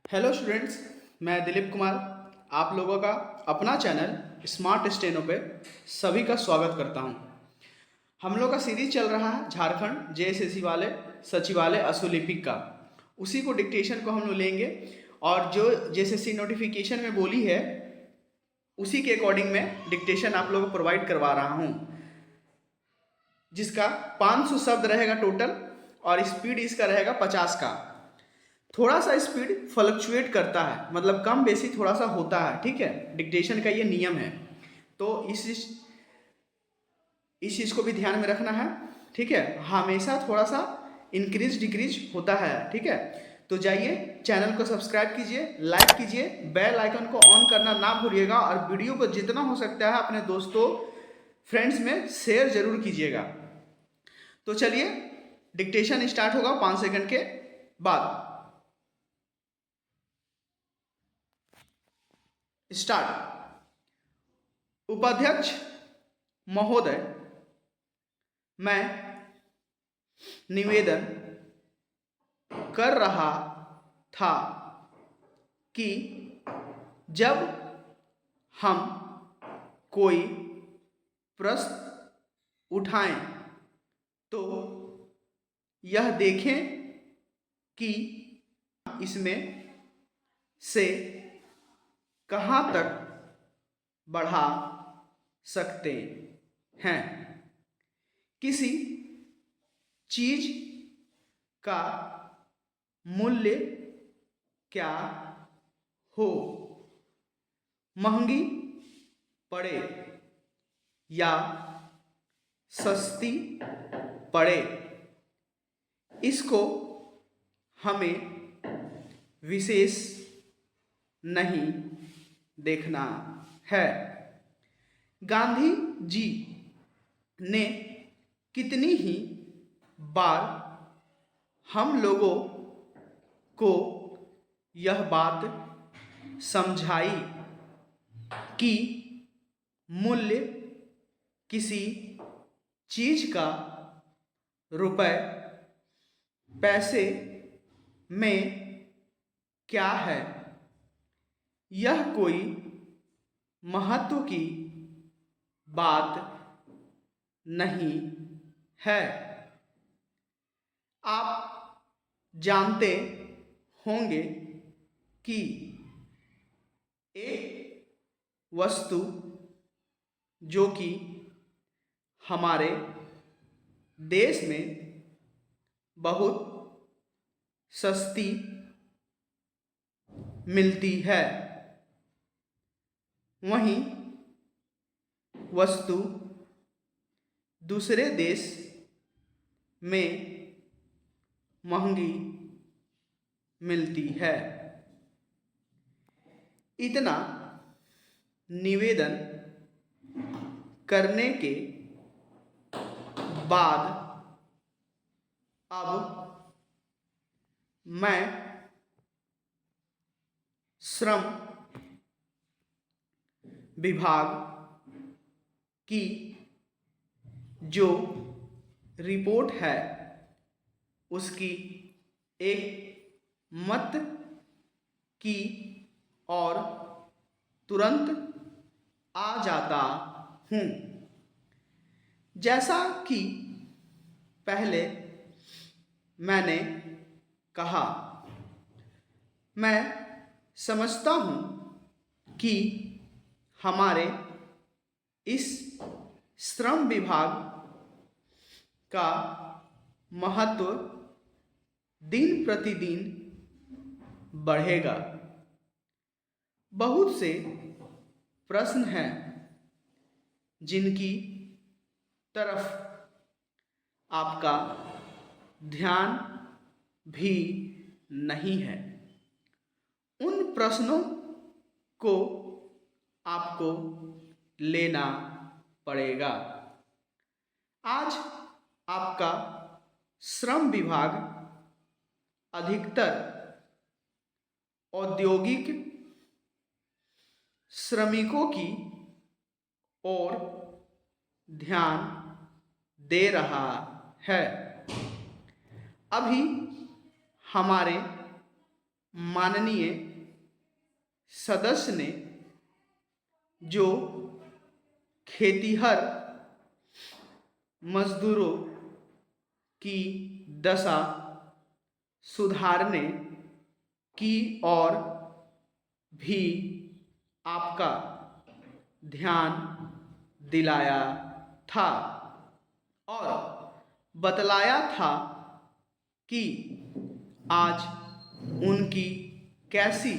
Hello students, मैं दिलीप कुमार आप लोगों का अपना चैनल स्मार्ट स्टेनो पे सभी का स्वागत करता हूं। हम लोग का सीरीज चल रहा है झारखंड जेएसएससी वाले सचिवालय अशुलिपिक का। उसी को डिक्टेशन को हम लोग लेंगे और जो जेएसएससी नोटिफिकेशन में बोली है उसी के अकॉर्डिंग मैं डिक्टेशन आप लोगों को प्रोवाइड करवा रहा हूँ, जिसका 500 शब्द रहेगा टोटल और स्पीड इसका रहेगा 50 का। थोड़ा सा स्पीड फ्लक्चुएट करता है, मतलब कम बेसी थोड़ा सा होता है, ठीक है। डिक्टेशन का ये नियम है, तो इस चीज़ को भी ध्यान में रखना है, ठीक है। हमेशा थोड़ा सा इंक्रीज डिक्रीज होता है, ठीक है। तो जाइए चैनल को सब्सक्राइब कीजिए, लाइक कीजिए, बेल आइकन को ऑन करना ना भूलिएगा और वीडियो को जितना हो सकता है अपने दोस्तों फ्रेंड्स में शेयर जरूर कीजिएगा। तो चलिए डिक्टेशन स्टार्ट होगा 5 सेकंड के बाद। स्टार्ट। उपाध्यक्ष महोदय, मैं निवेदन कर रहा था कि जब हम कोई प्रश्न उठाएं तो यह देखें कि इसमें से कहाँ तक बढ़ा सकते हैं। किसी चीज का मूल्य क्या हो, महंगी पड़े या सस्ती पड़े, इसको हमें विशेष नहीं देखना है। गांधी जी ने कितनी ही बार हम लोगों को यह बात समझाई कि मूल्य किसी चीज का रुपए पैसे में क्या है, यह कोई महत्व की बात नहीं है। आप जानते होंगे कि एक वस्तु जो कि हमारे देश में बहुत सस्ती मिलती है, वहीं वस्तु दूसरे देश में महंगी मिलती है। इतना निवेदन करने के बाद अब मैं श्रम विभाग की जो रिपोर्ट है उसकी एक मत की और तुरंत आ जाता हूँ। जैसा कि पहले मैंने कहा, मैं समझता हूँ कि हमारे इस श्रम विभाग का महत्व दिन प्रतिदिन बढ़ेगा। बहुत से प्रश्न हैं जिनकी तरफ आपका ध्यान भी नहीं है। उन प्रश्नों को आपको लेना पड़ेगा। आज आपका श्रम विभाग अधिकतर औद्योगिक श्रमिकों की ओर ध्यान दे रहा है। अभी हमारे माननीय सदस्य ने जो खेतीहर मजदूरों की दशा सुधारने की ओर भी आपका ध्यान दिलाया था और बतलाया था कि आज उनकी कैसी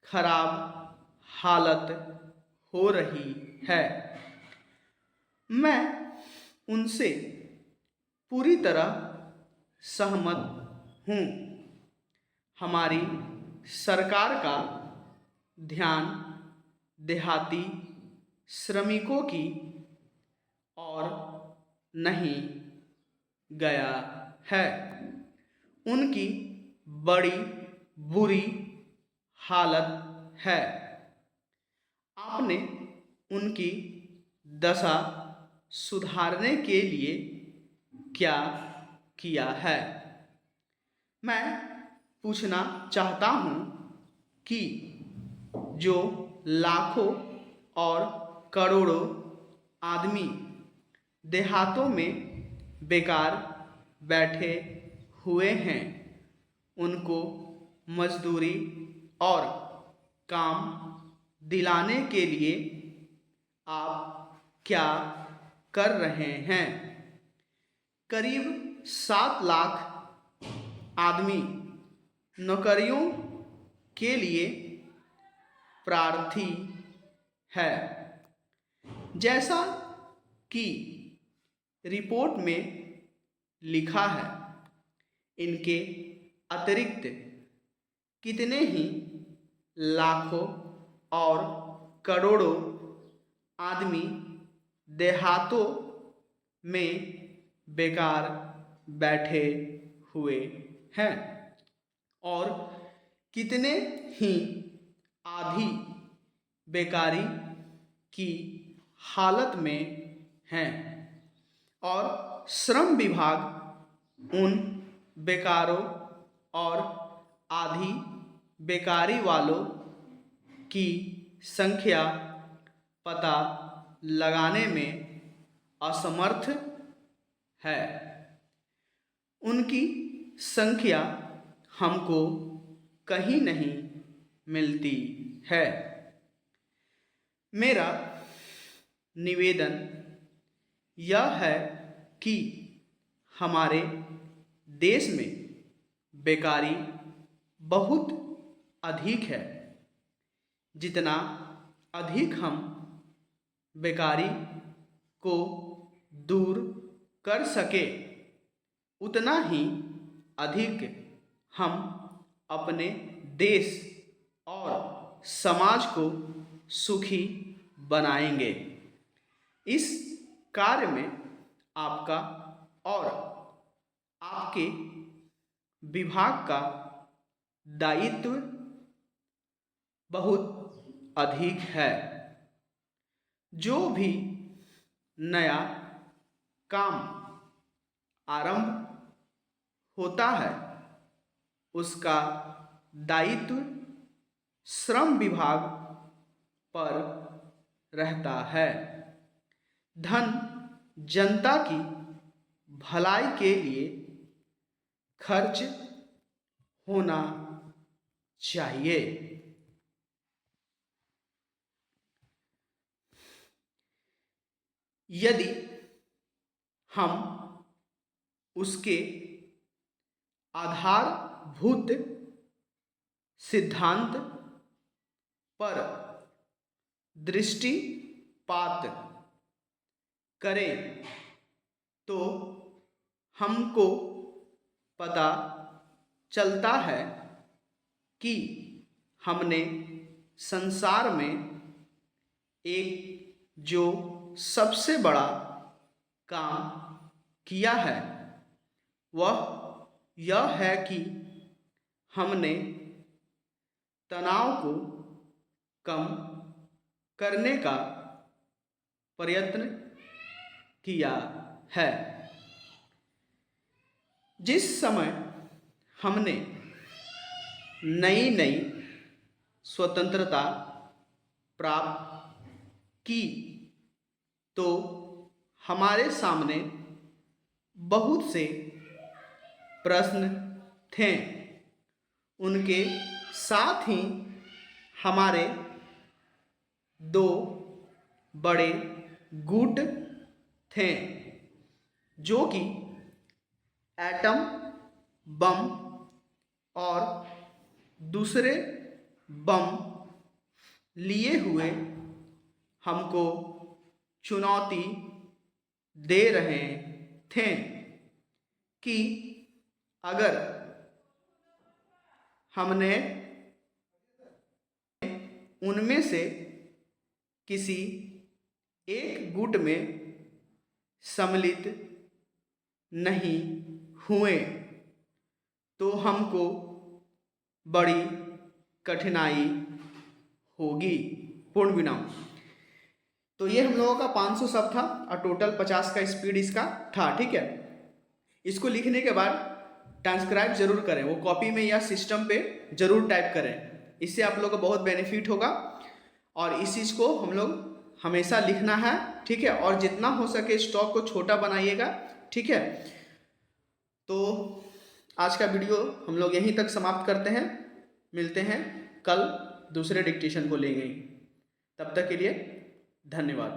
खराब हालत हो रही है। मैं उनसे पूरी तरह सहमत हूँ। हमारी सरकार का ध्यान देहाती श्रमिकों की ओर नहीं गया है। उनकी बड़ी बुरी हालत है। आपने उनकी दशा सुधारने के लिए क्या किया है? मैं पूछना चाहता हूँ कि जो लाखों और करोड़ों आदमी देहातों में बेकार बैठे हुए हैं, उनको मजदूरी और काम दिलाने के लिए आप क्या कर रहे हैं? करीब 7 लाख आदमी नौकरियों के लिए प्रार्थी है। जैसा कि रिपोर्ट में लिखा है, इनके अतिरिक्त कितने ही लाखों और करोड़ों आदमी देहातों में बेकार बैठे हुए हैं और कितने ही आधी बेकारी की हालत में हैं और श्रम विभाग उन बेकारों और आधी बेकारी वालों की संख्या पता लगाने में असमर्थ है। उनकी संख्या हमको कहीं नहीं मिलती है। मेरा निवेदन यह है कि हमारे देश में बेकारी बहुत अधिक है। जितना अधिक हम बेकारी को दूर कर सके, उतना ही अधिक हम अपने देश और समाज को सुखी बनाएंगे। इस कार्य में आपका और आपके विभाग का दायित्व बहुत अधिक है। जो भी नया काम आरंभ होता है, उसका दायित्व श्रम विभाग पर रहता है। धन जनता की भलाई के लिए खर्च होना चाहिए। यदि हम उसके आधारभूत सिद्धांत पर दृष्टिपात करें तो हमको पता चलता है कि हमने संसार में एक जो सबसे बड़ा काम किया है, वह यह है कि हमने तनाव को कम करने का प्रयत्न किया है। जिस समय हमने नई नई स्वतंत्रता प्राप्त की तो हमारे सामने बहुत से प्रश्न थे। उनके साथ ही हमारे दो बड़े गुट थे जो कि एटम बम और दूसरे बम लिए हुए हमको चुनौती दे रहे थे कि अगर हमने उनमें से किसी एक गुट में सम्मिलित नहीं हुए तो हमको बड़ी कठिनाई होगी। पूर्ण विराम। तो ये हम लोगों का 500 शब्द था और टोटल 50 का स्पीड इसका था। ठीक है, इसको लिखने के बाद ट्रांसक्राइब जरूर करें, वो कॉपी में या सिस्टम पे जरूर टाइप करें, इससे आप लोगों को बहुत बेनिफिट होगा। और इस चीज़ को हम लोग हमेशा लिखना है। ठीक है, और जितना हो सके स्टॉक को छोटा बनाइएगा। ठीक है, तो आज का वीडियो हम लोग यहीं तक समाप्त करते हैं। मिलते हैं कल दूसरे डिक्टेशन को लेंगे। तब तक के लिए धन्यवाद।